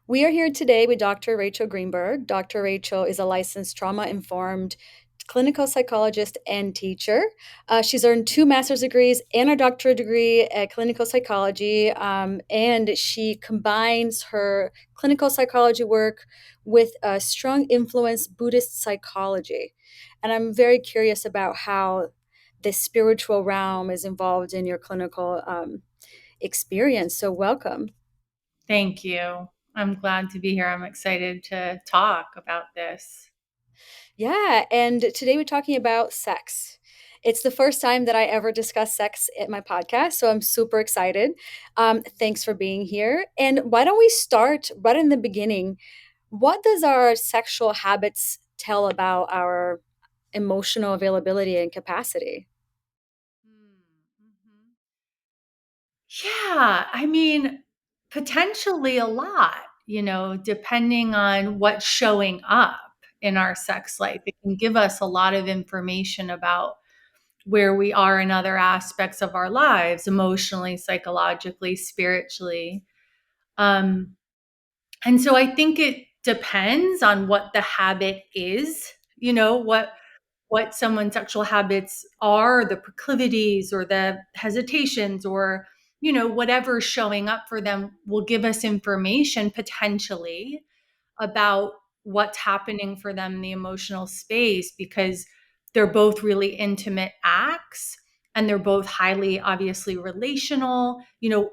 We are here today with Dr. Rachel Greenberg. Dr. Rachel is a licensed trauma informed clinical psychologist and teacher. She's earned two master's degrees and a doctorate degree at clinical psychology, and she combines her clinical psychology work with a strong influence Buddhist psychology. And I'm very curious about how the spiritual realm is involved in your clinical experience. So, welcome. Thank you. I'm glad to be here. I'm excited to talk about this. Yeah, and today we're talking about sex. It's the first time that I ever discuss sex at my podcast, so I'm super excited. Thanks for being here. And why don't we start right in the beginning? What does our sexual habits tell about our emotional availability and capacity? Mhm. Yeah, potentially a lot, depending on what's showing up in our sex life. It can give us a lot of information about where we are in other aspects of our lives, emotionally, psychologically, spiritually. Um, And so I think it depends on what the habit is, what someone's sexual habits are, the proclivities or the hesitations or whatever's showing up for them will give us information potentially about what's happening for them in the emotional space because they're both really intimate acts and they're both highly obviously relational,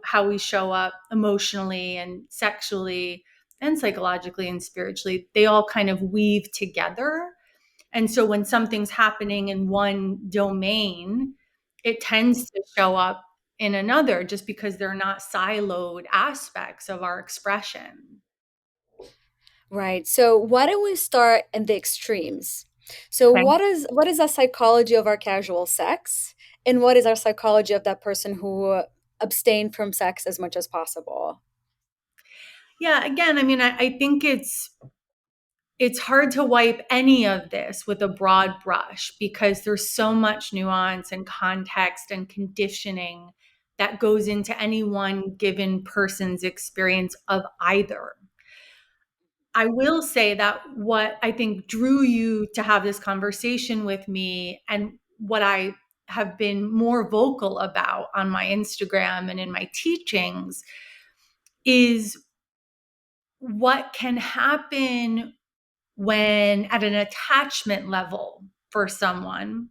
how we show up emotionally and sexually and psychologically and spiritually, they all kind of weave together. And so when something's happening in one domain, it tends to show up in another just because they're not siloed aspects of our expression. Right. So why don't we start in the extremes? So Okay. what is the psychology of our casual sex, and what is our psychology of that person who abstain from sex as much as possible? Yeah, again, I think it's hard to wipe any of this with a broad brush because there's so much nuance and context and conditioning that goes into any one given person's experience of either. I will say that what I think drew you to have this conversation with me and what I have been more vocal about on my Instagram and in my teachings is what can happen when at an attachment level for someone,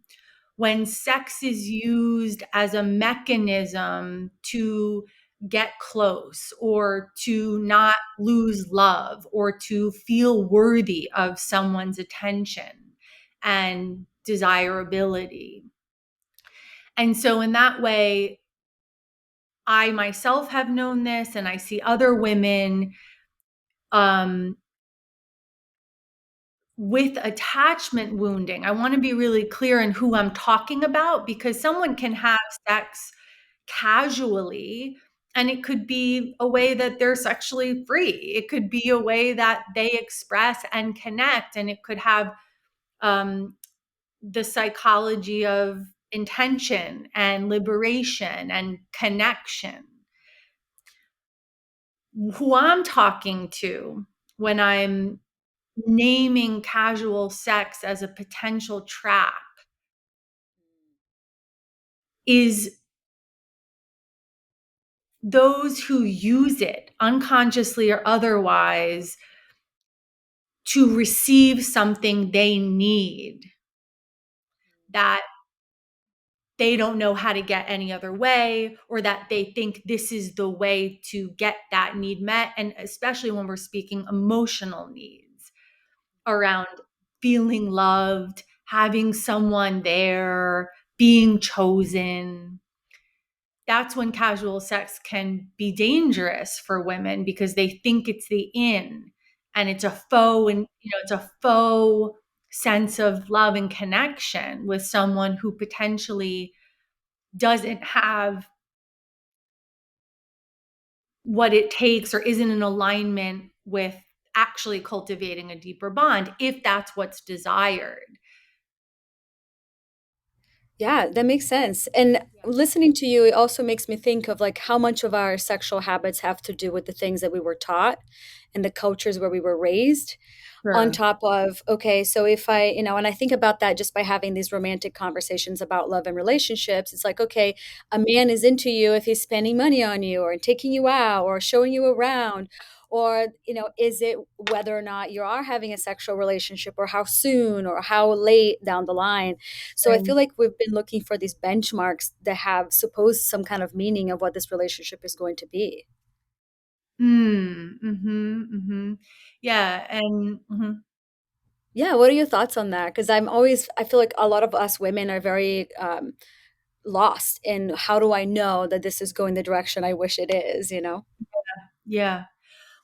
when sex is used as a mechanism to get close or to not lose love or to feel worthy of someone's attention and desirability. And so, in that way, I myself have known this, and I see other women um, with attachment wounding. I want to be really clear in who I'm talking about because someone can have sex casually and it could be a way that they're sexually free. It could be a way that they express and connect, and it could have um, the psychology of intention and liberation and connection. Who I'm talking to when I'm naming casual sex as a potential trap is those who use it unconsciously or otherwise to receive something they need that they don't know how to get any other way, or that they think this is the way to get that need met. And especially when we're speaking emotional needs around feeling loved, having someone there, being chosen. That's when casual sex can be dangerous for women because they think it's the in and it's a faux and it's a faux sense of love and connection with someone who potentially doesn't have what it takes or isn't in alignment with actually cultivating a deeper bond if that's what's desired. Yeah, that makes sense. And listening to you, it also makes me think of like how much of our sexual habits have to do with the things that we were taught and the cultures where we were raised, on Sure. top of, okay, so if I, and I think about that just by having these romantic conversations about love and relationships, it's like, okay, a man is into you if he's spending money on you or taking you out or showing you around. Or, is it whether or not you are having a sexual relationship, or how soon or how late down the line? So I Right. feel like we've been looking for these benchmarks that have supposed some kind of meaning of what this relationship is going to be. Mm, mhm, mhm. Yeah, and mhm. Yeah, what are your thoughts on that? Because I feel like a lot of us women are very lost in, how do I know that this is going the direction I wish it is? Yeah.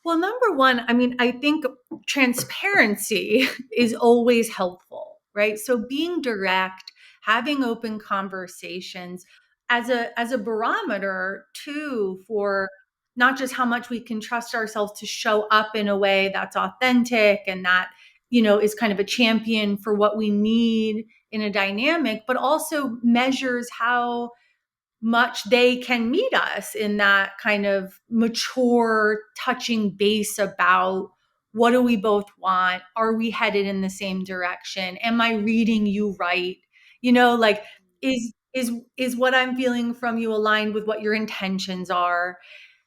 Well, number one, I mean, I think transparency is always helpful, right? So being direct, having open conversations as a barometer too for not just how much we can trust ourselves to show up in a way that's authentic and that, is kind of a champion for what we need in a dynamic, but also measures how much they can meet us in that kind of mature touching base about what do we both want, are we headed in the same direction, am I reading you right, like is what I'm feeling from you aligned with what your intentions are.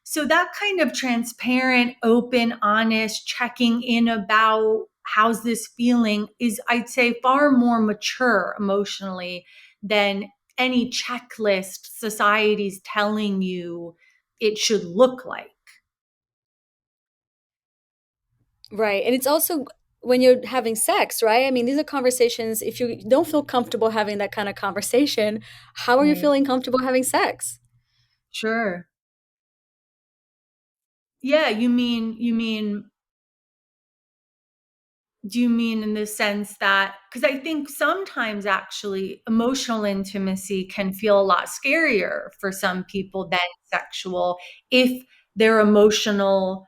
So that kind of transparent, open, honest checking in about how's this feeling is, I'd say, far more mature emotionally than any checklist society's telling you it should look like. Right. And it's also when you're having sex, right? I mean, these are conversations. If you don't feel comfortable having that kind of conversation, how are you Right. feeling comfortable having sex? Sure. Yeah, you mean do you mean in the sense that, because I think sometimes actually emotional intimacy can feel a lot scarier for some people than sexual if their emotional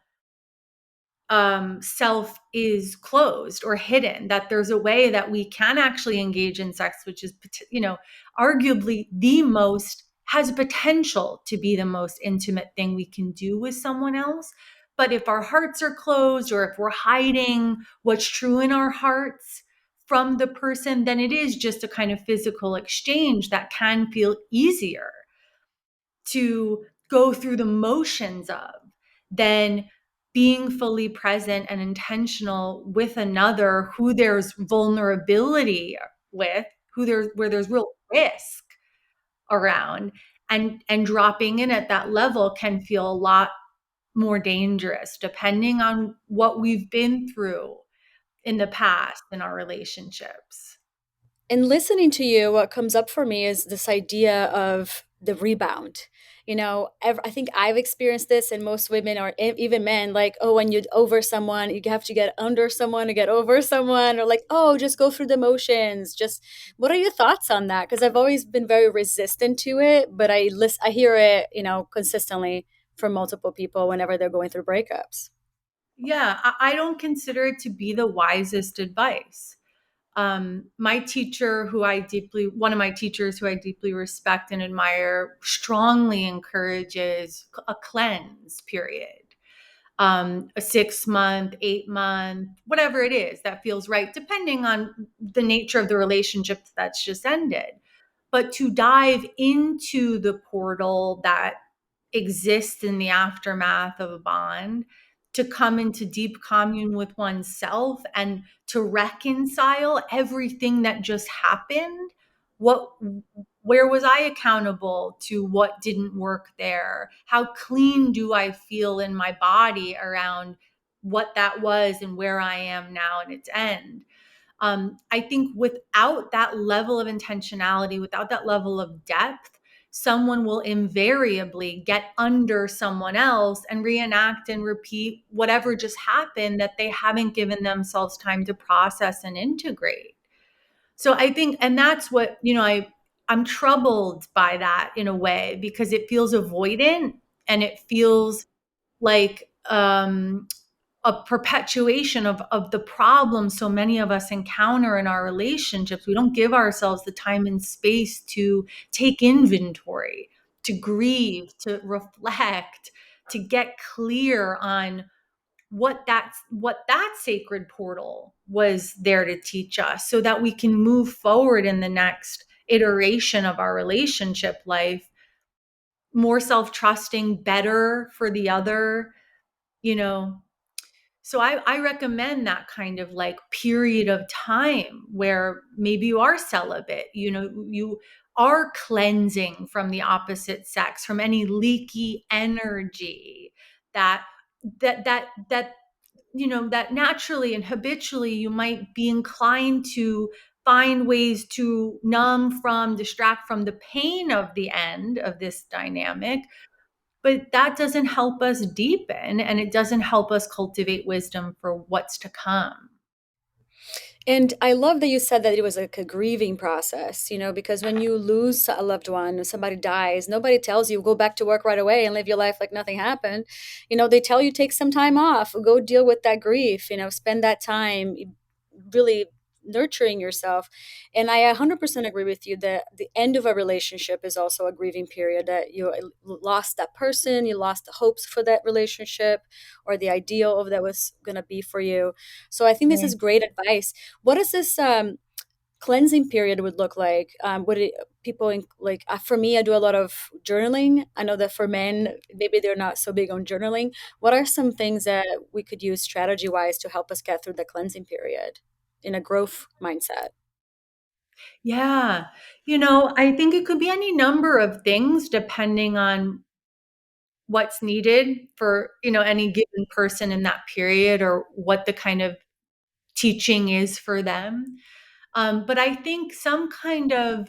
self is closed or hidden, that there's a way that we can actually engage in sex, which is, arguably the most, has potential to be the most intimate thing we can do with someone else. But if our hearts are closed or if we're hiding what's true in our hearts from the person, then it is just a kind of physical exchange that can feel easier to go through the motions of than being fully present and intentional with another who there's vulnerability with, where there's real risk around, and dropping in at that level can feel a lot more dangerous depending on what we've been through in the past in our relationships. And listening to you, what comes up for me is this idea of the rebound. I think I've experienced this, and most women or even men, like, oh, when you're over someone, you have to get under someone to get over someone, or like, oh, just go through the motions. Just, what are your thoughts on that? Because I've always been very resistant to it, but I hear it, consistently from multiple people whenever they're going through breakups. Yeah, I don't consider it to be the wisest advice. My teacher, one of my teachers who I deeply respect and admire, strongly encourages a cleanse period, a 6 month, 8 month, whatever it is that feels right, depending on the nature of the relationship that's just ended. But to dive into the portal that exists in the aftermath of a bond, to come into deep commune with oneself and to reconcile everything that just happened. What, where was I accountable to what didn't work there? How clean do I feel in my body around what that was and where I am now at its end? I think without that level of intentionality, without that level of depth, someone will invariably get under someone else and reenact and repeat whatever just happened that they haven't given themselves time to process and integrate. So I think, and that's what, I'm troubled by that in a way because it feels avoidant and it feels like a perpetuation of the problems so many of us encounter in our relationships. We don't give ourselves the time and space to take inventory, to grieve, to reflect, to get clear on what that sacred portal was there to teach us, so that we can move forward in the next iteration of our relationship life more self-trusting, better for the other, you know. So I recommend that kind of like period of time where maybe you are celibate, you are cleansing from the opposite sex, from any leaky energy that that that naturally and habitually you might be inclined to find ways to numb from, distract from the pain of the end of this dynamic. But that doesn't help us deepen, and it doesn't help us cultivate wisdom for what's to come. And I love that you said that it was like a grieving process, because when you lose a loved one, or somebody dies, nobody tells you go back to work right away and live your life like nothing happened. They tell you take some time off, go deal with that grief, spend that time really nurturing yourself. And I 100% agree with you that the end of a relationship is also a grieving period, that you lost that person, you lost the hopes for that relationship or the ideal of that was going to be for you. So I think this Right. is great advice. What does this cleansing period would look like? Would it people like for me, I do a lot of journaling. I know that for men, maybe they're not so big on journaling. What are some things that we could use strategy wise to help us get through the cleansing period in a growth mindset? Yeah. I think it could be any number of things depending on what's needed for, any given person in that period, or what the kind of teaching is for them. But I think some kind of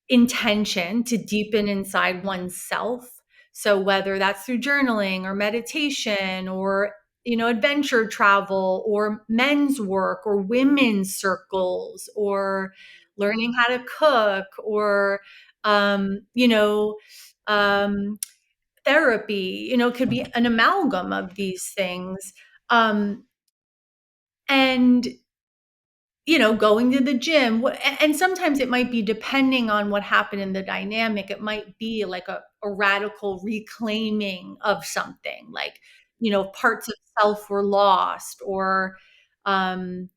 intention to deepen inside oneself. So whether that's through journaling or meditation, or adventure travel, or men's work, or women's circles, or learning how to cook, or um, you know um, therapy, could be an amalgam of these things. Um, and going to the gym. And sometimes it might be, depending on what happened in the dynamic, it might be like a radical reclaiming of something, like, parts of self were lost, or, um,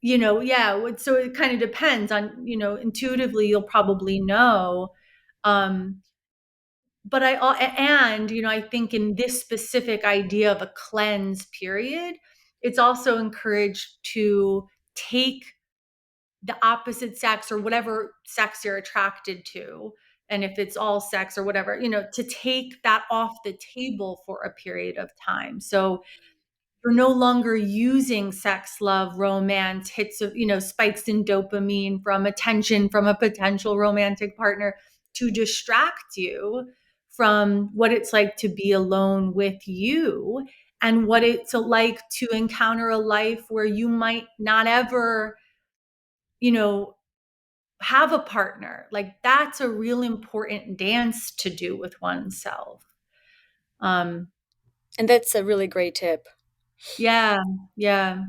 yeah. So it kind of depends on, intuitively, you'll probably know. Um, but I think in this specific idea of a cleanse period, it's also encouraged to take the opposite sex, or whatever sex you're attracted to, and if it's all sex or whatever, to take that off the table for a period of time. So you're no longer using sex, love, romance, hits of, spikes in dopamine from attention from a potential romantic partner, to distract you from what it's like to be alone with you, and what it's like to encounter a life where you might not ever, you know, have a partner. Like, that's a real important dance to do with oneself. Um, And that's a really great tip. yeah, yeah,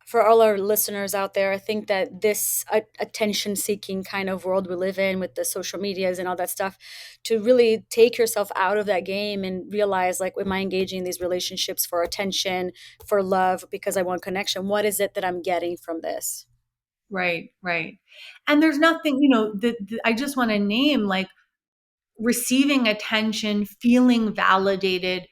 For all our listeners out there, I think that this attention seeking kind of world we live in with the social medias and all that stuff, to really take yourself out of that game and realize, like, am I engaging in these relationships for attention, for love, because I want connection? What is it that I'm getting from this? right, right. And there's nothing, I just want to name, like, receiving attention, feeling validated,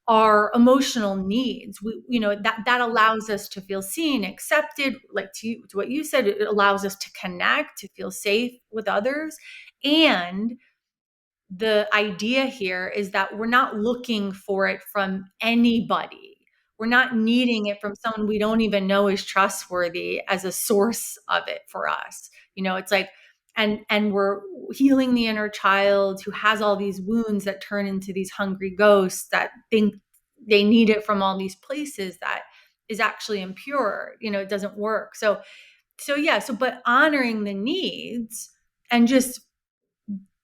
are emotional needs. That allows us to feel seen, accepted, like, to what you said, it allows us to connect, to feel safe with others. And the idea here is that we're not looking for it from anybody. We're not needing it from someone we don't even know is trustworthy as a source of it for us. It's like, and we're healing the inner child who has all these wounds that turn into these hungry ghosts that think they need it from all these places, that is actually impure. It doesn't work. So yeah, but honoring the needs, and just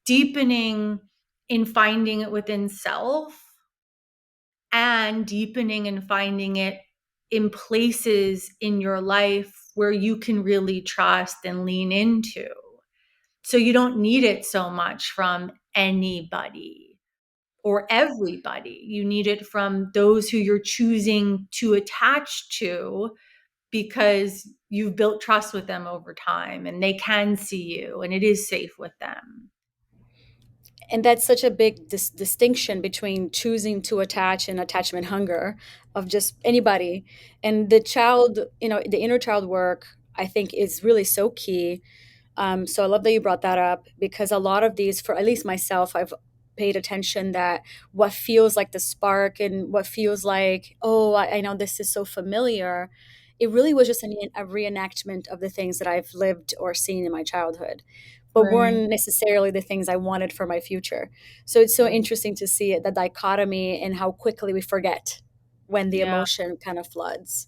deepening in finding it within self, and deepening in finding it in places in your life where you can really trust and lean into. So you don't need it so much from anybody. or everybody. You need it from those who you're choosing to attach to because you've built trust with them over time and they can see you and it is safe with them. And that's such a big distinction between choosing to attach and attachment hunger of just anybody. And the child, the inner child work, I think is really so key. So I love that you brought that up, because a lot of these, for at least myself, I've paid attention that what feels like the spark and what feels like, oh, I know this is so familiar, it really was just a reenactment of the things that I've lived or seen in my childhood, but Right. weren't necessarily the things I wanted for my future. So it's so interesting to see it, the dichotomy, and how quickly we forget when the Yeah. emotion kind of floods.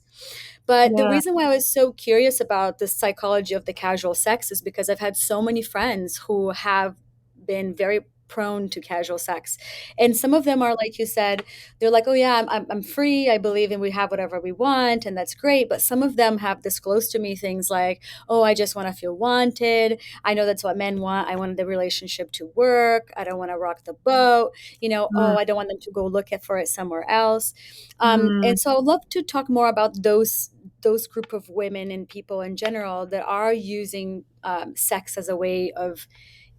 But the Yeah. reason why I was so curious about the psychology of the casual sex is because I've had so many friends who have been very prone to casual sex. And some of them are, like you said, they're like, oh, yeah, I'm free. I believe in we have whatever we want. And that's great. But some of them have disclosed to me things like, oh, I just want to feel wanted. I know that's what men want. I want the relationship to work. I don't want to rock the boat. Oh, Mm. I don't want them to go look for it somewhere else. Mm. And so I'd love to talk more about those group of women and people in general that are using sex as a way of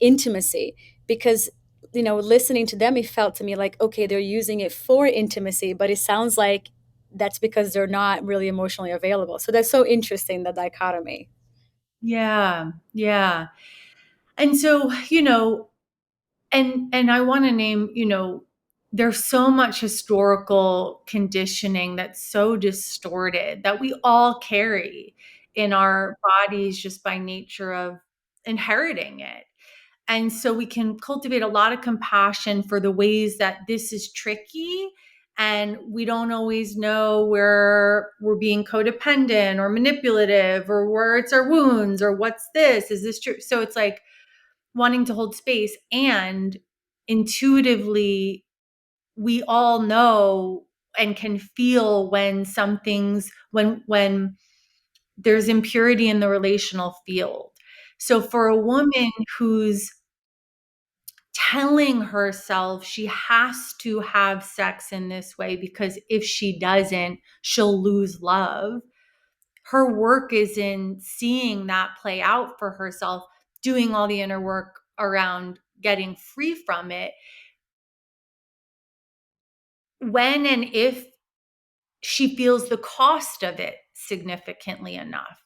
intimacy, because listening to them, it felt to me like, okay, they're using it for intimacy, but it sounds like that's because they're not really emotionally available. So that's so interesting, the dichotomy. Yeah. Yeah. And so, and I want to name, there's so much historical conditioning that's so distorted that we all carry in our bodies just by nature of inheriting it. And so we can cultivate a lot of compassion for the ways that this is tricky. And we don't always know where we're being codependent or manipulative or where it's our wounds or what's this? Is this true? So it's like wanting to hold space, and intuitively, we all know and can feel when something's when there's impurity in the relational field. So for a woman who's telling herself she has to have sex in this way because if she doesn't, she'll lose love. Her work is in seeing that play out for herself, doing all the inner work around getting free from it. When and if she feels the cost of it significantly enough,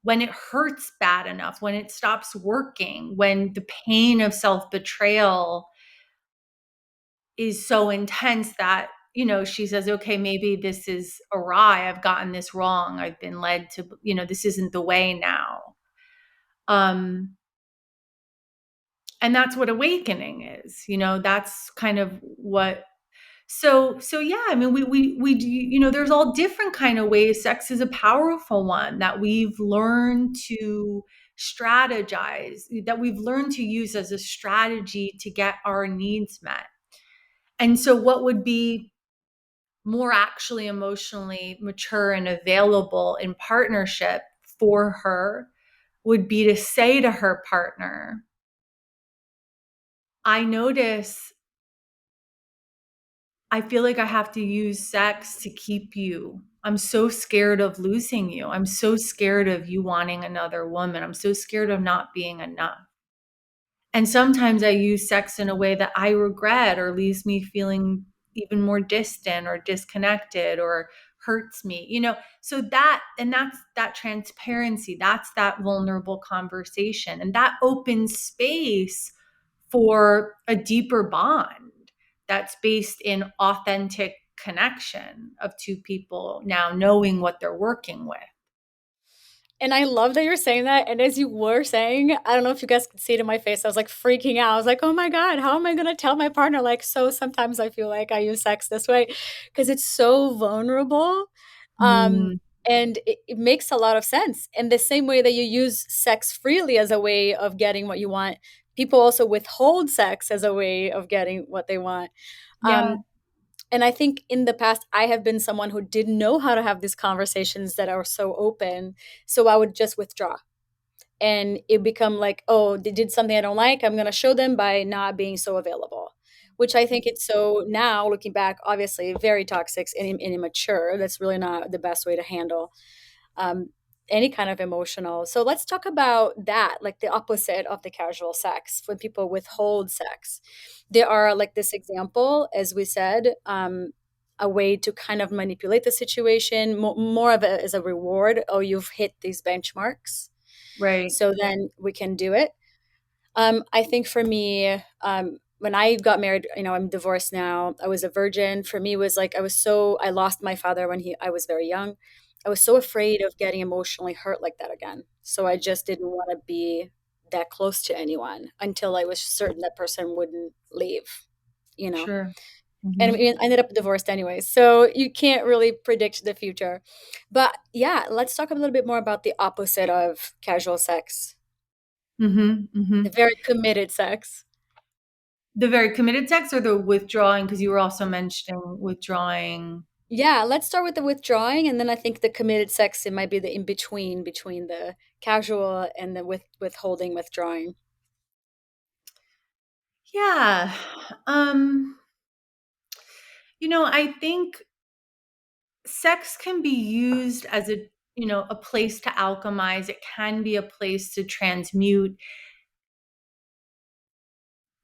when it hurts bad enough, when it stops working, when the pain of self betrayal is so intense that she says, okay, maybe this is awry, I've gotten this wrong, I've been led to, this isn't the way now. Um and that's what awakening is, that's kind of what. So yeah, I mean, we do, there's all different kind of ways. Sex is a powerful one that we've learned to strategize, that we've learned to use as a strategy to get our needs met. And so what would be more actually emotionally mature and available in partnership for her would be to say to her partner, I notice I feel like I have to use sex to keep you. I'm so scared of losing you. I'm so scared of you wanting another woman. I'm so scared of not being enough. And sometimes I use sex in a way that I regret or leaves me feeling even more distant or disconnected or hurts me. So that's that transparency, that's that vulnerable conversation. And that opens space for a deeper bond that's based in authentic connection of two people now knowing what they're working with. And I love that you're saying that. And as you were saying, I don't know if you guys could see it in my face. I was like freaking out. I was like, oh my God, how am I going to tell my partner? Like, so sometimes I feel like I use sex this way because it's so vulnerable. Um, Mm, and it makes a lot of sense. In the same way that you use sex freely as a way of getting what you want, people also withhold sex as a way of getting what they want. yeah. Um, and I think in the past, I have been someone who didn't know how to have these conversations that are so open. So I would just withdraw. And it become like, oh, they did something I don't like. I'm going to show them by not being so available. which I think it's so now looking back, obviously very toxic and immature. That's really not the best way to handle um, any kind of emotional. So let's talk about that, like the opposite of the casual sex, when people withhold sex. There are like this example, as we said, a way to kind of manipulate the situation, more of it as a reward. Oh, you've hit these benchmarks, Right. so then we can do it. I think for me, when I got married, I'm divorced now. I was a virgin. For me, it was like I lost my father when I was very young. I was so afraid of getting emotionally hurt like that again. So I just didn't want to be that close to anyone until I was certain that person wouldn't leave, you know. Sure. And Hmm. I ended up divorced anyway. So you can't really predict the future. But yeah, let's talk a little bit more about the opposite of casual sex, Hmm. the Hmm. very committed sex. The very committed sex or the withdrawing? Because you were also mentioning withdrawing. Yeah, let's start with the withdrawing, and then I think the committed sex, it might be the in between the casual and the withholding, withdrawing. Yeah. Um, I think sex can be used as a place to alchemize. It can be a place to transmute.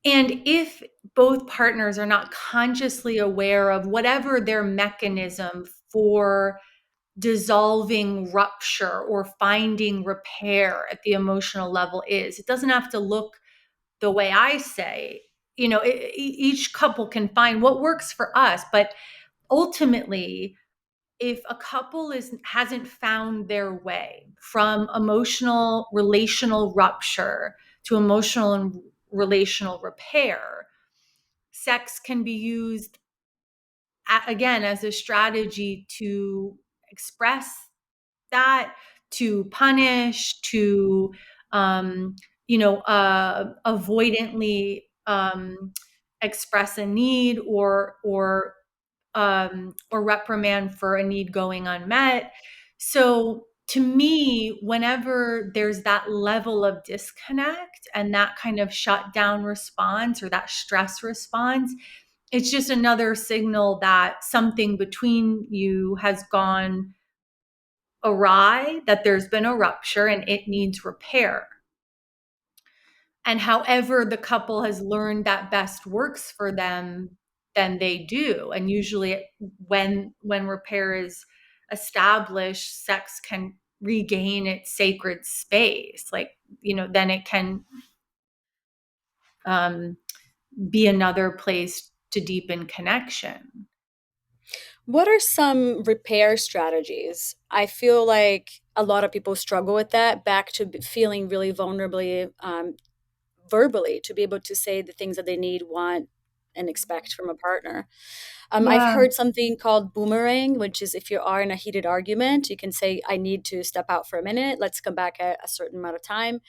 And if both partners are not consciously aware of whatever their mechanism for dissolving rupture or finding repair at the emotional level is, it doesn't have to look the way I say. Each couple can find what works for us, but ultimately, if a couple hasn't found their way from emotional relational rupture to emotional and relational repair, sex can be used again as a strategy to express that, to punish, to avoidantly express a need, or reprimand for a need going unmet. So to me, whenever there's that level of disconnect and that kind of shutdown response or that stress response, it's just another signal that something between you has gone awry, that there's been a rupture and it needs repair. And however the couple has learned that best works for them, then they do. And usually when repair is established, sex can regain its sacred space. Like, then it can um, be another place to deepen connection. What are some repair strategies? I feel like a lot of people struggle with that, back to feeling really vulnerably, verbally, to be able to say the things that they need, want, and expect from a partner. I've Yeah. heard something called boomerang, which is if you are in a heated argument, you can say, I need to step out for a minute. Let's come back at a certain amount of time.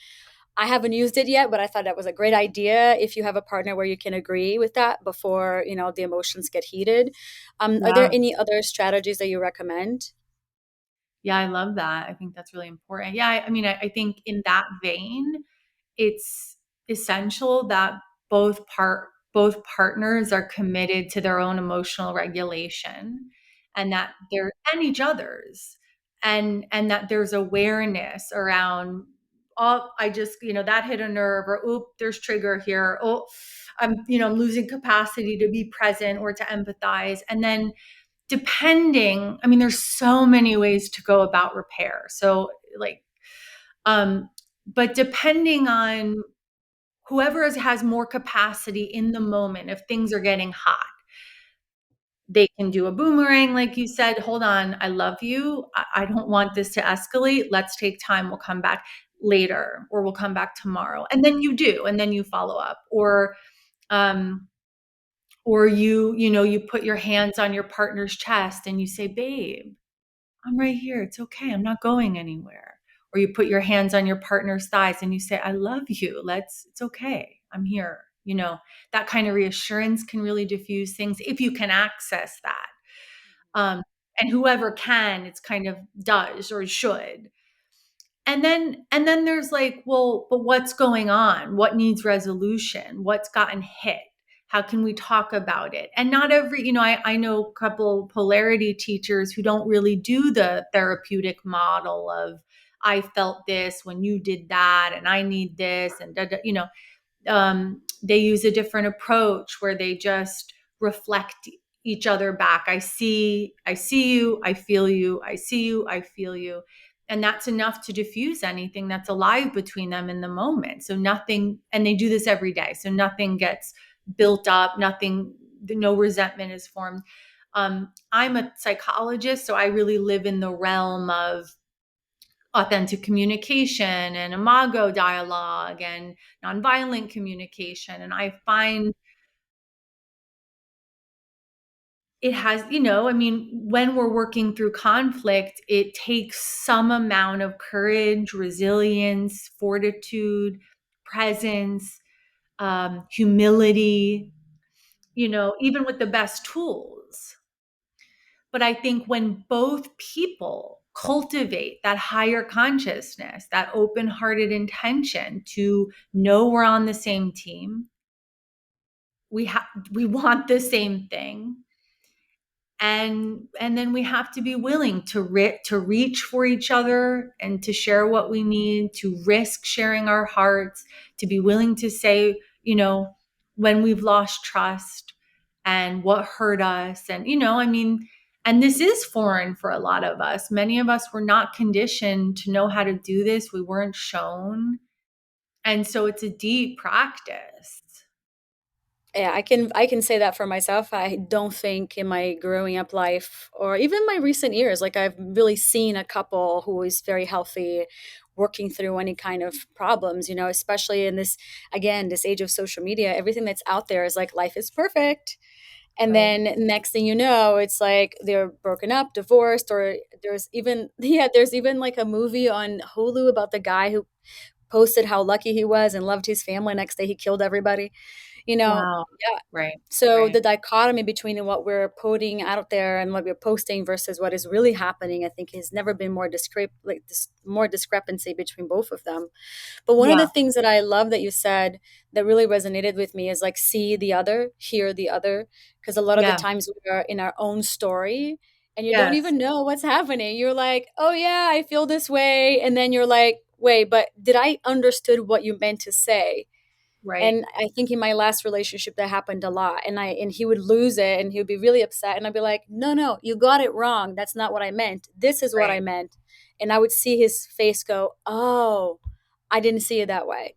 I haven't used it yet, but I thought that was a great idea if you have a partner where you can agree with that before, the emotions get heated. Are there Yeah. any other strategies that you recommend? Yeah, I love that. I think that's really important. Yeah, I mean, I think in that vein, it's essential that both partners are committed to their own emotional regulation, and that they're and each other's, and that there's awareness around, oh, I just, that hit a nerve, or oop, there's trigger here. Oh, I'm losing capacity to be present or to empathize. And then depending, I mean, there's so many ways to go about repair. So like, um, but depending on whoever has more capacity in the moment, if things are getting hot, they can do a boomerang, like you said. Hold on, I love you. I don't want this to escalate. Let's take time. We'll come back later, or we'll come back tomorrow. And then you do, and then you follow up. Um, or you put your hands on your partner's chest and you say, babe, I'm right here. It's okay. I'm not going anywhere. Or you put your hands on your partner's thighs and you say, I love you. It's okay. I'm here. That kind of reassurance can really diffuse things if you can access that. Um, and whoever can, it's kind of does or should. And then there's like, well, but what's going on? What needs resolution? What's gotten hit? How can we talk about it? And not every, I know a couple polarity teachers who don't really do the therapeutic model of, I felt this when you did that, and I need this, and da, da, they use a different approach where they just reflect each other back. I see you, I feel you, I see you, I feel you. And that's enough to diffuse anything that's alive between them in the moment. So nothing, and they do this every day. So nothing gets built up, no resentment is formed. I'm a psychologist, so I really live in the realm of authentic communication and imago dialogue and nonviolent communication. And I find it has, I mean, when we're working through conflict, it takes some amount of courage, resilience, fortitude, presence, humility, even with the best tools. But I think when both people cultivate that higher consciousness, that open hearted intention to know we're on the same team, we want the same thing, and then we have to be willing to reach for each other and to share what we need, to risk sharing our hearts, to be willing to say, when we've lost trust and what hurt us. And I mean, and this is foreign for a lot of us. Many of us were not conditioned to know how to do this. We weren't shown, and so it's a deep practice. Yeah, I can say that for myself. I don't think in my growing up life or even my recent years, like I've really seen a couple who is very healthy working through any kind of problems, especially in this, again, this age of social media. Everything that's out there is like life is perfect. And Right. then next thing you know, it's like they're broken up, divorced, or there's even yeah, there's even like a movie on Hulu about the guy who posted how lucky he was and loved his family. Next day he killed everybody. You know, Wow. yeah, Right. so Right. the dichotomy between what we're putting out there and what we're posting versus what is really happening, I think, has never been more discrepancy between both of them. But one of the Yeah. things that I love that you said that really resonated with me is like see the other, hear the other, because a lot of the Yeah. times we are in our own story and you don't Yes. even know what's happening. You're like, oh yeah, I feel this way, and then you're like, wait, but did I understood what you meant to say? Right. And I think in my last relationship that happened a lot. And he would lose it and he would be really upset. And I'd be like, no, you got it wrong. That's not what I meant. This is what I Right. meant. And I would see his face go, oh, I didn't see it that way.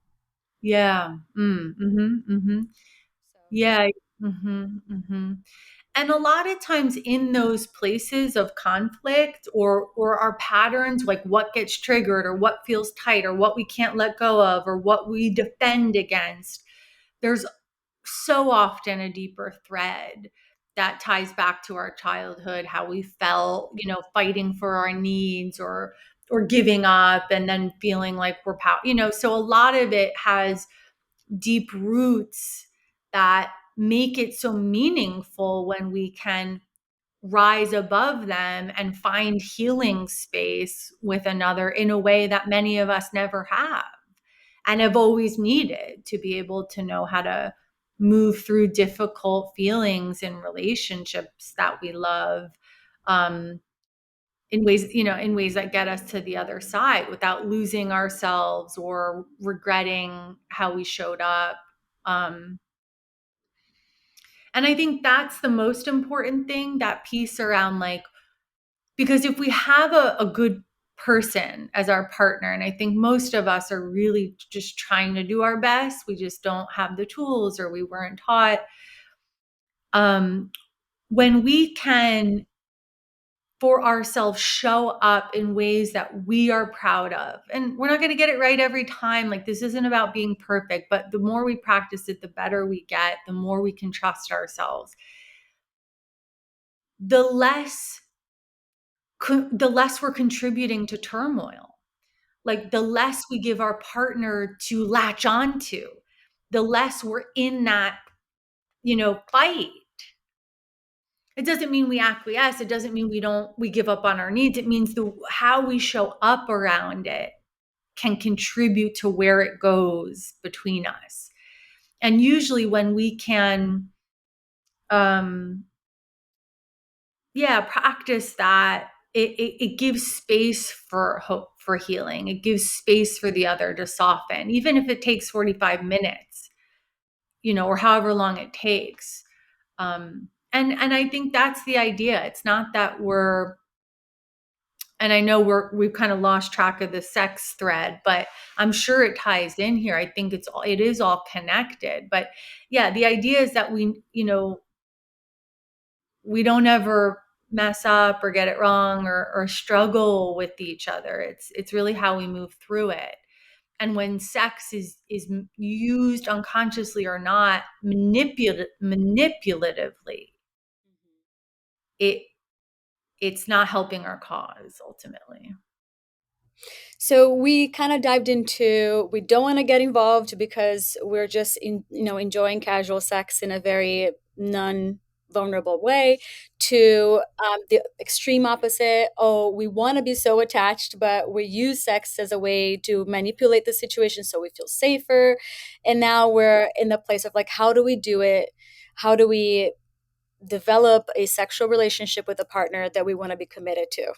Yeah. Mhm. So Yeah. Mhm. And a lot of times in those places of conflict or our patterns, like what gets triggered or what feels tight or what we can't let go of or what we defend against, there's so often a deeper thread that ties back to our childhood, how we felt, fighting for our needs or giving up and then feeling like we're so a lot of it has deep roots that make it so meaningful when we can rise above them and find healing space with another in a way that many of us never have and have always needed to be able to know how to move through difficult feelings in relationships that we love, um, in ways that get us to the other side without losing ourselves or regretting how we showed up. um, and I think that's the most important thing, that piece around like, because if we have a good person as our partner, and I think most of us are really just trying to do our best, we just don't have the tools or we weren't taught. um, when we can for ourselves show up in ways that we are proud of, and we're not going to get it right every time, like this isn't about being perfect, but the more we practice it, the better we get, the more we can trust ourselves, the less the less we're contributing to turmoil. Like the less we give our partner to latch onto, the less we're in that, fight. It doesn't mean we acquiesce. It doesn't mean we give up on our needs. It means how we show up around it can contribute to where it goes between us. And usually when we can, um, yeah, practice that, it gives space for hope, for healing. It gives space for the other to soften, even if it takes 45 minutes, or however long it takes. And I think that's the idea. It's not that and I know we've kind of lost track of the sex thread, but I'm sure it ties in here. I think it is all connected. But yeah, the idea is that we don't ever mess up or get it wrong, or struggle with each other. It's really how we move through it. And when sex is used unconsciously or not, manipulatively, it it's not helping our cause ultimately. So we kind of dived into we don't want to get involved because we're just enjoying casual sex in a very non vulnerable way, to the extreme opposite. Oh, we want to be so attached, but we use sex as a way to manipulate the situation so we feel safer. And now we're in the place of like, how do we do it? How do we develop a sexual relationship with a partner that we want to be committed to?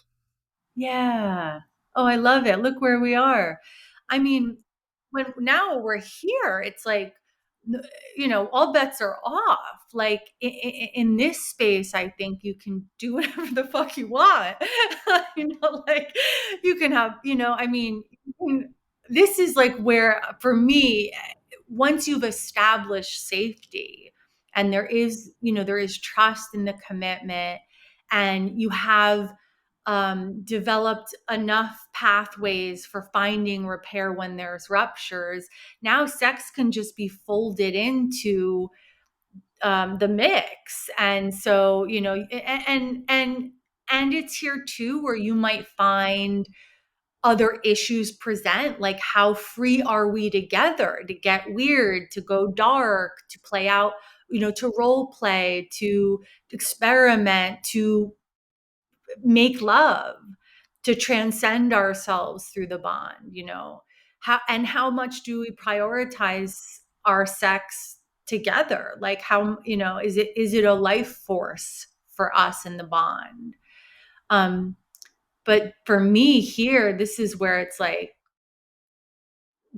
Yeah. Oh, I love it. Look where we are. I mean, when now we're here, it's like, all bets are off. Like in this space, I think you can do whatever the fuck you want. Like you can have, I mean, this is like where, for me, once you've established safety and there is trust in the commitment, and you have developed enough pathways for finding repair when there's ruptures. Now sex can just be folded into the mix. And so, and it's here too, where you might find other issues present, like how free are we together to get weird, to go dark, to play out, to role play, to experiment, to make love, to transcend ourselves through the bond. How much do we prioritize our sex together? Like, how, is it a life force for us in the bond? But for me here, this is where it's like,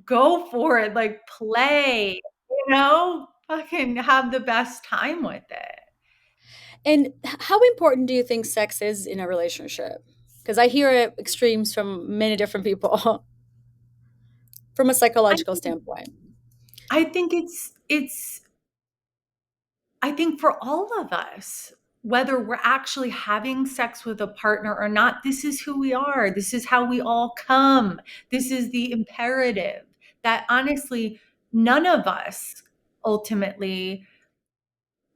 go for it, like play, fucking have the best time with it. And how important do you think sex is in a relationship? Because I hear extremes from many different people from a I psychological think, standpoint. I think I think for all of us, whether we're actually having sex with a partner or not, this is who we are. This is how we all come. This is the imperative that honestly, none of us ultimately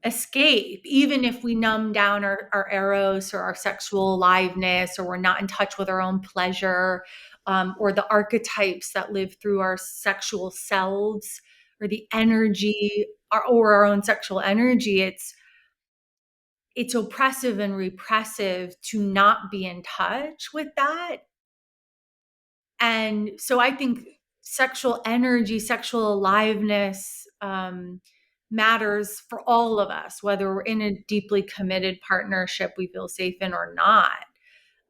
escape, even if we numb down our eros or our sexual aliveness, or we're not in touch with our own pleasure, or the archetypes that live through our sexual selves, or the energy, or our own sexual energy. It's oppressive and repressive to not be in touch with that. And so I think sexual energy, sexual aliveness, matters for all of us, whether we're in a deeply committed partnership we feel safe in or not.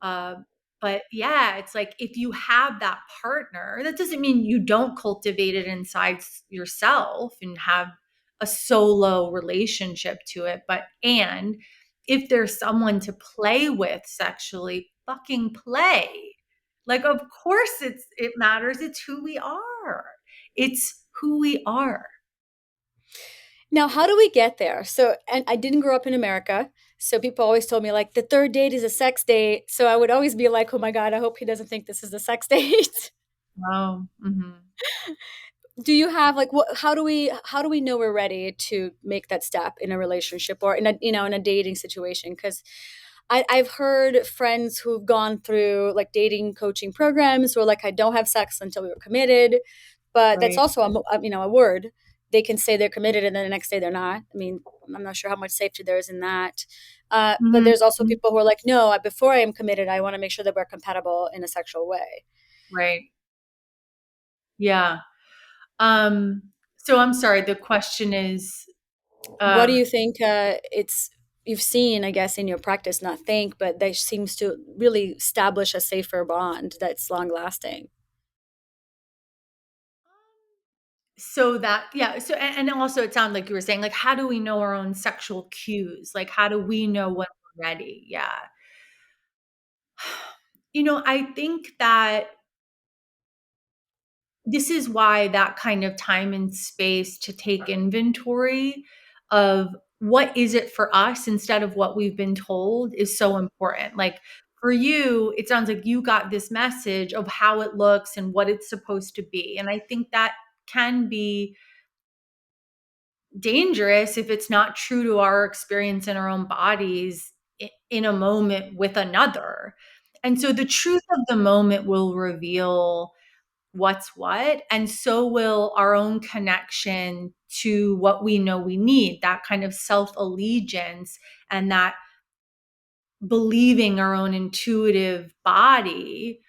Uh, but yeah, it's like, if you have that partner, that doesn't mean you don't cultivate it inside yourself and have a solo relationship to it. And if there's someone to play with sexually, fucking play. Like, of course it matters. It's who we are. It's who we are. Now, how do we get there? So, and I didn't grow up in America. So people always told me like the third date is a sex date. So I would always be like, oh my God, I hope he doesn't think this is a sex date. Oh, Do you have like what how do we know we're ready to make that step in a relationship or in a dating situation? Because I've heard friends who've gone through like dating coaching programs where like I don't have sex until we were committed, but that's right. also a word. They can say they're committed and then the next day they're not. I mean, I'm not sure how much safety there is in that. But Mhm. there's also people who are like, no, before I am committed, I want to make sure that we're compatible in a sexual way. Right. Yeah. Um, So I'm sorry, the question is, What do um, you think it's you've seen, I guess, in your practice, not think, but that seems to really establish a safer bond that's long lasting? so that, yeah. So, and also it sounded like you were saying, like, how do we know our own sexual cues? Like, how do we know when we're ready? Yeah. I think that this is why that kind of time and space to take inventory of what is it for us instead of what we've been told is so important. Like for you, it sounds like you got this message of how it looks and what it's supposed to be. And I think that can be dangerous if it's not true to our experience in our own bodies in a moment with another. And so the truth of the moment will reveal what's what, and so will our own connection to what we know we need, that kind of self allegiance and that believing our own intuitive body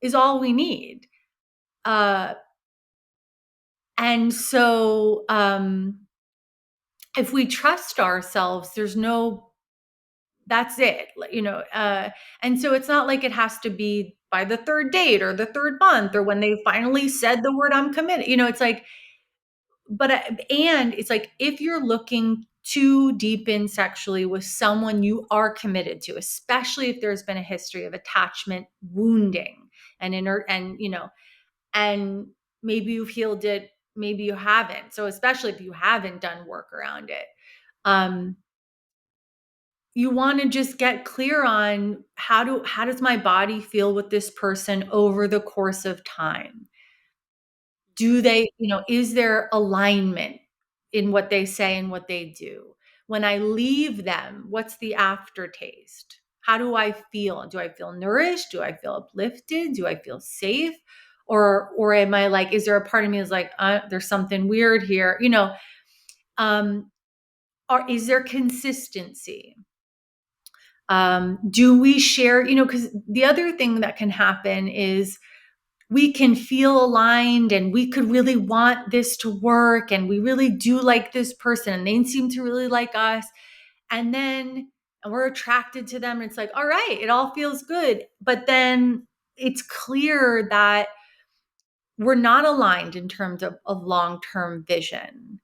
is all we need. uh, and so if we trust ourselves, there's no, that's it, and so it's not like it has to be by the third date or the third month or when they finally said the word I'm committed. It's like, but and it's like if you're looking too deep in sexually with someone you are committed to, especially if there's been a history of attachment wounding and inner, and and maybe you've healed it, maybe you haven't. So especially if you haven't done work around it, um you want to just get clear on how does my body feel with this person over the course of time. Do they, is there alignment in what they say and what they do? When I leave them, what's the aftertaste? How do I feel? Do I feel nourished? Do I feel uplifted? Do I feel safe? Or am I like, is there a part of me is like, there's something weird here, um, or is there consistency? Do we share, because the other thing that can happen is we can feel aligned and we could really want this to work and we really do like this person and they seem to really like us, and then and we're attracted to them and it's like, all right, it all feels good, but then it's clear that we're not aligned in terms of long-term vision.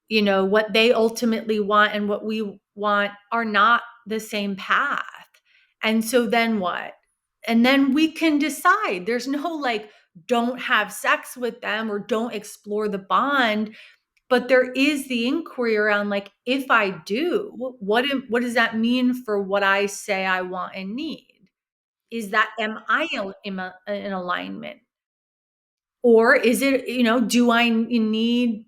What they ultimately want and what we want are not the same path. And so then what? And then we can decide. There's no like, don't have sex with them or don't explore the bond. But there is the inquiry around like, if I do, what does that mean for what I say I want and need? Is that, am I in alignment? Or is it, do I need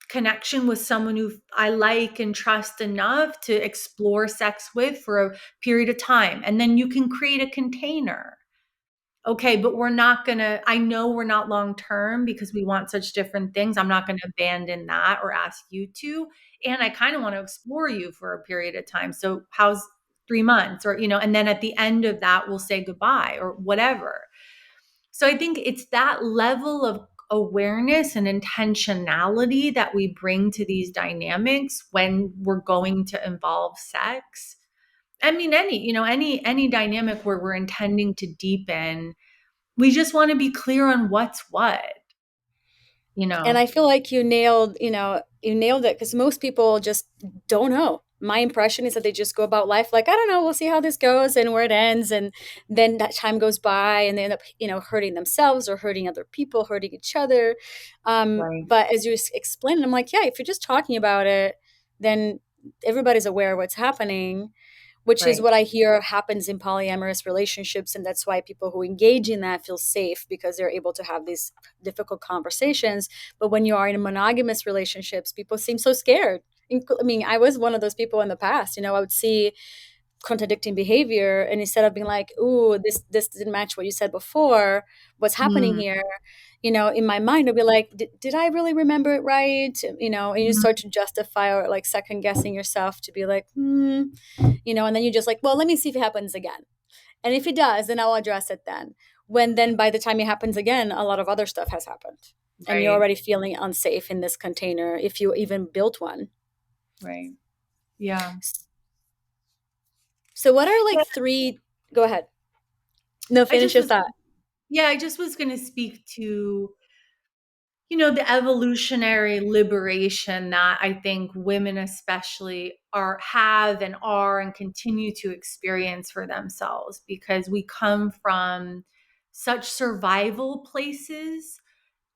connection with someone who I like and trust enough to explore sex with for a period of time? And then you can create a container. Okay, but we're not going to, I know we're not long term because we want such different things. I'm not going to abandon that or ask you to. And I kind of want to explore you for a period of time. So, how's 3 months? Or, and then at the end of that, we'll say goodbye or whatever. So I think it's that level of awareness and intentionality that we bring to these dynamics when we're going to involve sex. I mean, any dynamic where we're intending to deepen, we just want to be clear on what's what, you And know. I feel like you nailed it, because most people just don't know. My impression is that they just go about life like, I don't know, we'll see how this goes and where it ends. And then that time goes by and they end up, hurting themselves or hurting other people, hurting each other. Right. But as you explained, I'm like, yeah, if you're just talking about it, then everybody's aware of what's happening, which is Right. what I hear happens in polyamorous relationships. And that's why people who engage in that feel safe, because they're able to have these difficult conversations. But when you are in monogamous relationships, people seem so scared. I mean, I was one of those people in the past. I would see contradicting behavior, and instead of being like, "Ooh, this didn't match what you said before. What's happening Mm. here?" In my mind, I'd be like, "Did I really remember it right?" And you Mhm. start to justify or like second guessing yourself to be like, and then you're just like, "Well, let me see if it happens again, and if it does, then I'll address it then." when then by the time it happens again, a lot of other stuff has happened. And you're Right. already feeling unsafe in this container if you even built one. Right. Yeah. So, what are Yeah. like three? Go ahead. No, I finish just your was, thought. yeah, I just was going to speak to, the evolutionary liberation that I think women especially have and are and continue to experience for themselves, because we come from such survival places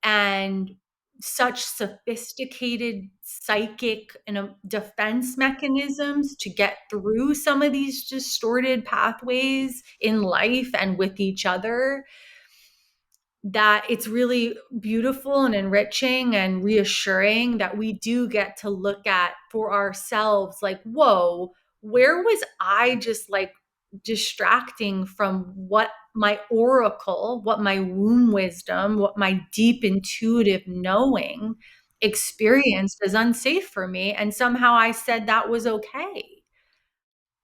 and such sophisticated psychic and defense mechanisms to get through some of these distorted pathways in life and with each other, that it's really beautiful and enriching and reassuring that we do get to look at for ourselves, like, whoa, where was I just like distracting from what my oracle, what my womb wisdom, what my deep intuitive knowing experienced as unsafe for me, and somehow I said that was okay,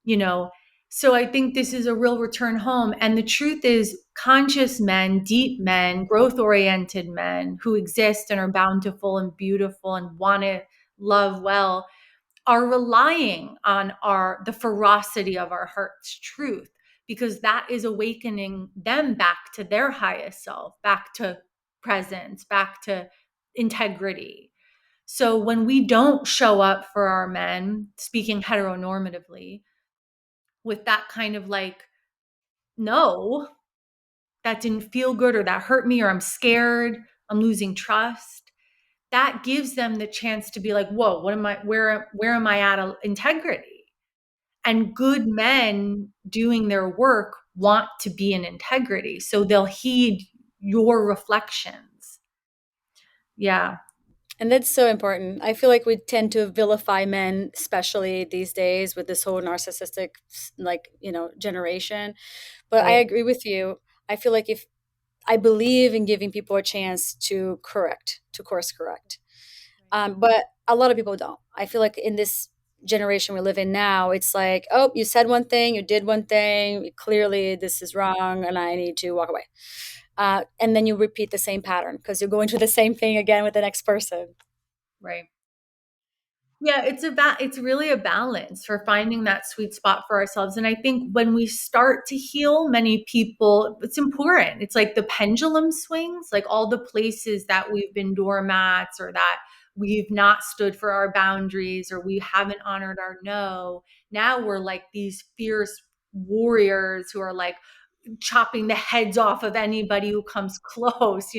you know so I think this is a real return home. And the truth is, conscious men, deep men, growth oriented men who exist and are bountiful and beautiful and want to love well are relying on the ferocity of our heart's truth, because that is awakening them back to their highest self, back to presence, back to integrity. So when we don't show up for our men, speaking heteronormatively, with that kind of like, no, that didn't feel good, or that hurt me, or I'm scared, I'm losing trust, that gives them the chance to be like, whoa, what am I, where am I at integrity? And good men doing their work want to be in integrity. So they'll heed your reflections. Yeah. And that's so important. I feel like we tend to vilify men, especially these days with this whole narcissistic, like, generation. But I Right. agree with you. I feel like if I believe in giving people a chance to correct, to course correct. But a lot of people don't. I feel like in this generation we live in now, it's like, oh, you said one thing, you did one thing, clearly this is wrong, and I need to walk away. And then you repeat the same pattern because you're going through the same thing again with the next person. Right. Yeah, it's really a balance for finding that sweet spot for ourselves. And I think when we start to heal, many people, it's important. It's like the pendulum swings, like all the places that we've been doormats, or that we've not stood for our boundaries, or we haven't honored our no. Now we're like these fierce warriors who are like chopping the heads off of anybody who comes close.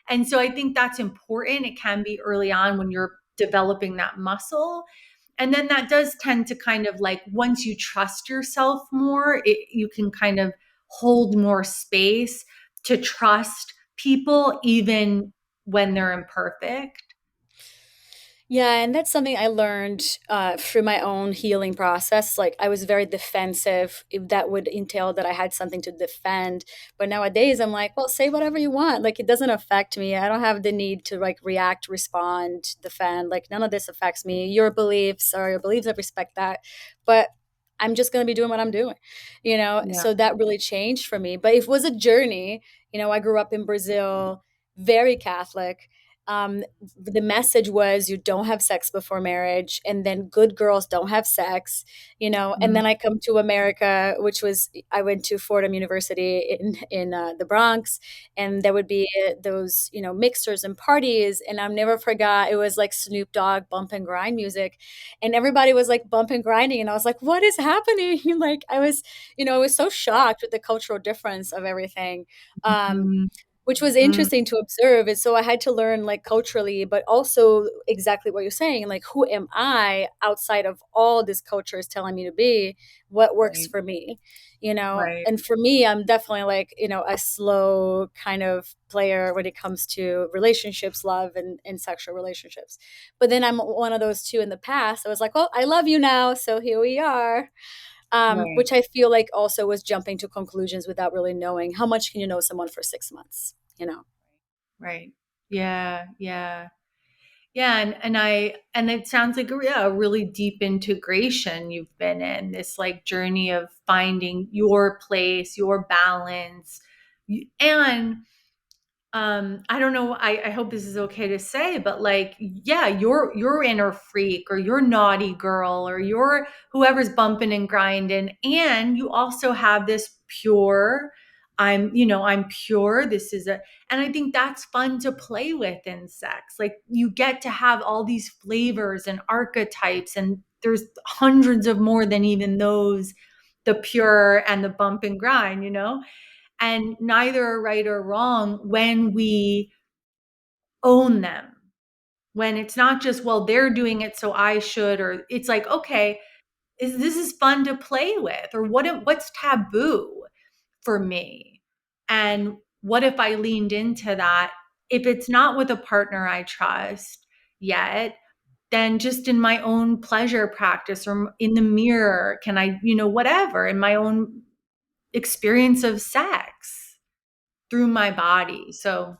And so I think that's important. It can be early on when you're developing that muscle. And then that does tend to kind of like, once you trust yourself more, you can kind of hold more space to trust people, even when they're imperfect. Yeah, and that's something I learned through my own healing process. Like, I was very defensive. If that would entail that I had something to defend. But nowadays, I'm like, well, say whatever you want. Like, it doesn't affect me. I don't have the need to like react, respond, defend. Like, none of this affects me. Your beliefs are your beliefs. I respect that. But I'm just going to be doing what I'm doing, Yeah. So that really changed for me. But it was a journey. I grew up in Brazil, very Catholic. The message was you don't have sex before marriage, and then good girls don't have sex, and Mm, then I come to America, which was I went to Fordham University in the Bronx, and there would be those mixers and parties, and I'll never forgot, it was like Snoop Dogg bump and grind music, and everybody was like bump and grinding, and I was like, what is happening? Like I was so shocked with the cultural difference of everything. um mm, which was mm, interesting to observe. And so I had to learn like culturally, but also exactly what you're saying, like who am I outside of all this culture is telling me to be, what works right. for me, Right. and for me, I'm definitely like, a slow kind of player when it comes to relationships, love and sexual relationships. But then I'm one of those too in the past. I was like, well, I love you now. So here we are. Right. Which I feel like also was jumping to conclusions without really knowing how much can you know someone for 6 months. Right. Yeah. Yeah. Yeah, and it sounds like a really deep integration you've been in, this like journey of finding your place, your balance, And I don't know, I hope this is okay to say, but like, yeah, your inner freak or your naughty girl or your whoever's bumping and grinding, and you also have this pure, I'm pure, this is a, and I think that's fun to play with in sex. Like you get to have all these flavors and archetypes, and there's hundreds of more than even those, the pure and the bump and grind, and neither are right or wrong when we own them. When it's not just, well, they're doing it, so I should, or it's like, okay, this is fun to play with, or what's taboo for me? And what if I leaned into that? If it's not with a partner I trust yet, then just in my own pleasure practice or in the mirror, can I, whatever, in my own experience of sex through my body. So,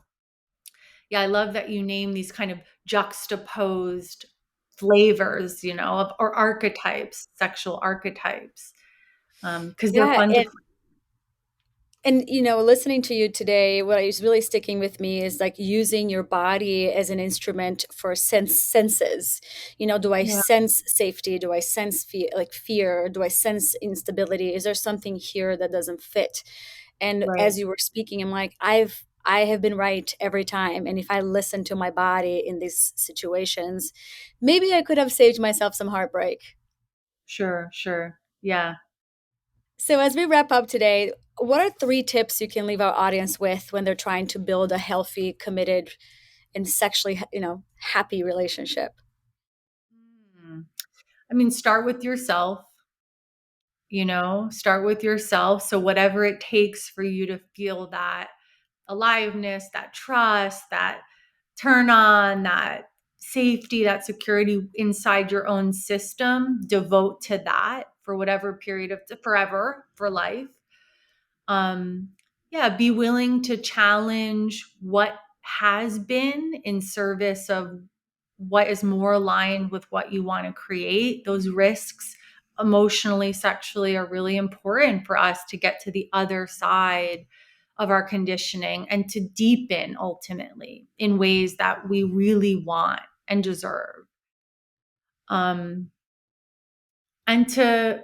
yeah, I love that you name these kind of juxtaposed flavors, or archetypes, sexual archetypes, because they're Yeah, fun to. and listening to you today, what is really sticking with me is like using your body as an instrument for senses. Do I Yeah, sense safety? Do I sense fear? Do I sense instability? Is there something here that doesn't fit? And right. as you were speaking, I'm like, I have been right every time. And if I listen to my body in these situations, maybe I could have saved myself some heartbreak. Sure, sure. Yeah. So, as we wrap up today, what are three tips you can leave our audience with when they're trying to build a healthy, committed, and sexually, happy relationship? Mm. I mean, start with yourself, start with yourself. So, whatever it takes for you to feel that aliveness, that trust, that turn on, that safety, that security inside your own system, devote to that for whatever period of forever, for life. um yeah, be willing to challenge what has been in service of what is more aligned with what you want to create. Those risks emotionally, sexually, are really important for us to get to the other side of our conditioning and to deepen ultimately in ways that we really want and deserve. um and to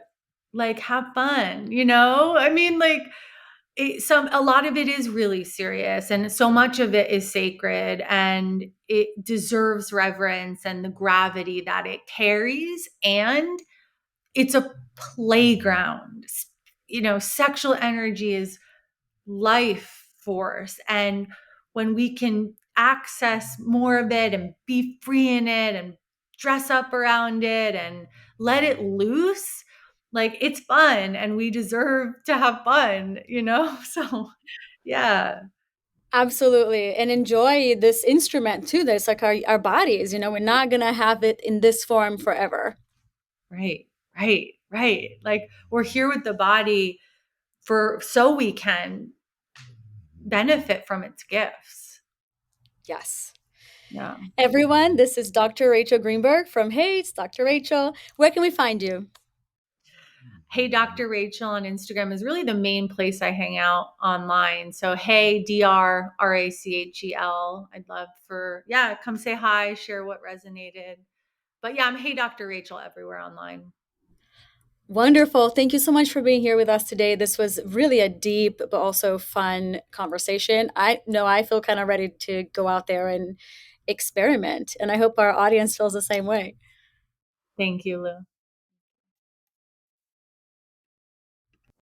like have fun, I mean, like, a lot of it is really serious, and so much of it is sacred, and it deserves reverence and the gravity that it carries, and it's a playground. Sexual energy is life force, and when we can access more of it and be free in it and dress up around it and let it loose, like, it's fun, and we deserve to have fun. So yeah. Absolutely. And enjoy this instrument too. That's like our bodies, we're not going to have it in this form forever. Right, right. Like, we're here with the body for so we can benefit from its gifts. Yes. Yeah. Everyone, this is Dr. Rachel Greenberg from Hey, it's Dr. Rachel. Where can we find you? Hey Dr. Rachel on Instagram is really the main place I hang out online. So hey DrRachel. I'd love for, yeah, come say hi, share what resonated. But yeah, I'm Hey Dr. Rachel everywhere online. Wonderful. Thank you so much for being here with us today. This was really a deep but also fun conversation. I know I feel kind of ready to go out there and experiment, and I hope our audience feels the same way. Thank you, Lou.